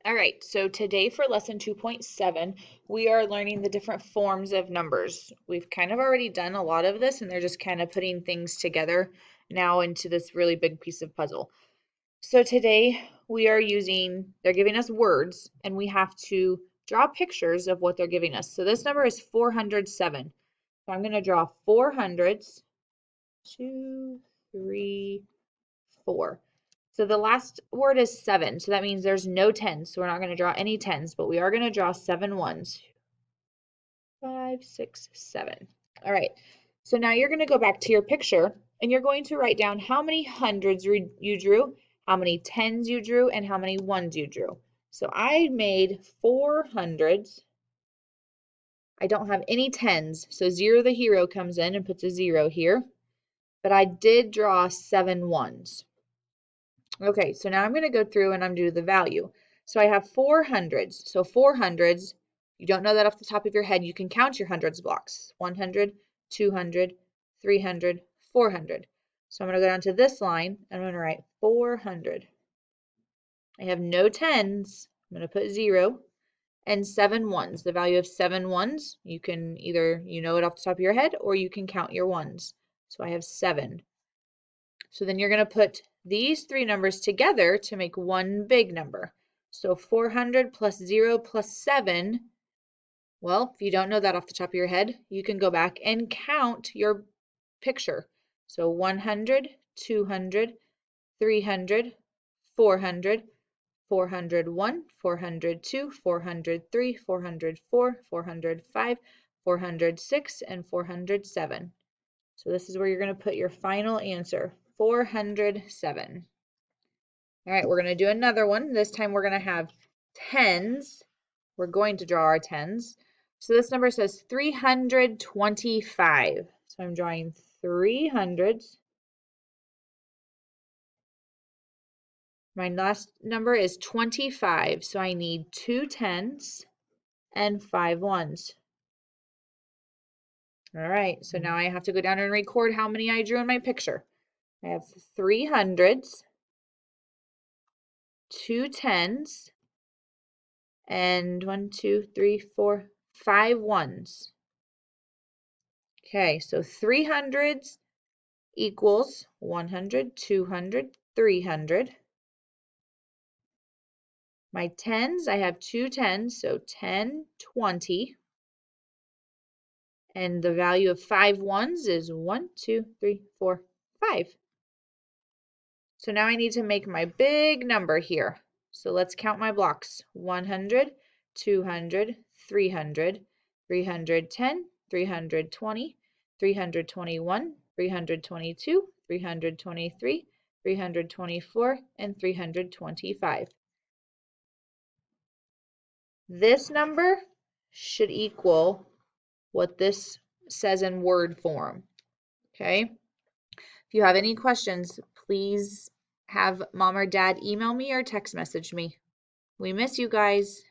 All right, so today for lesson 2.7, we are learning the different forms of numbers. We've kind of already done a lot of this, and they're just kind of putting things together now into this really big piece of puzzle. So today we are they're giving us words, and we have to draw pictures of what they're giving us. So this number is 407. So I'm going to draw 4 hundreds, 2, 3, 4. So the last word is 7. So that means there's no 10s. So we're not going to draw any 10s, but we are going to draw 7 ones. 5, 6, 7. All right. So now you're going to go back to your picture and you're going to write down how many hundreds you drew, how many 10s you drew, and how many 1s you drew. So I made 4 hundreds. I don't have any 10s. So Zero the hero comes in and puts a 0 here. But I did draw 7 ones. Okay, so now I'm going to go through and I'm do the value. So I have 4 hundreds. So 4 hundreds, you don't know that off the top of your head, you can count your hundreds blocks. 100, 200, 300, 400. So I'm going to go down to this line and I'm going to write 400. I have no 10s. I'm going to put 0 and 7 ones. The value of 7 ones, you can either, you know it off the top of your head or you can count your ones. So I have 7. So then you're going to put these three numbers together to make one big number. So 400 plus 0 plus 7. Well, if you don't know that off the top of your head, you can go back and count your picture. So 100, 200, 300, 400, 401, 402, 403, 404, 405, 406, and 407. So this is where you're going to put your final answer, 407. All right, we're going to do another one. This time we're going to have 10s. We're going to draw our 10s. So this number says 325. So I'm drawing 300s. My last number is 25. So I need 2 10s and 5 1s. All right, so now I have to go down and record how many I drew in my picture. I have 300s, 2 10s, and 1, 2, 3, 4, 5 1s. Okay, so 300s equals 100, 200, 300. My 10s, I have 2 10s, so 10, 20. And the value of 5 1s is 1, 2, 3, 4, 5. So now I need to make my big number here. So let's count my blocks. 100, 200, 300, 310, 320, 321, 322, 323, 324, and 325. This number should equal what this says in word form. Okay? If you have any questions, please have mom or dad email me or text message me. We miss you guys.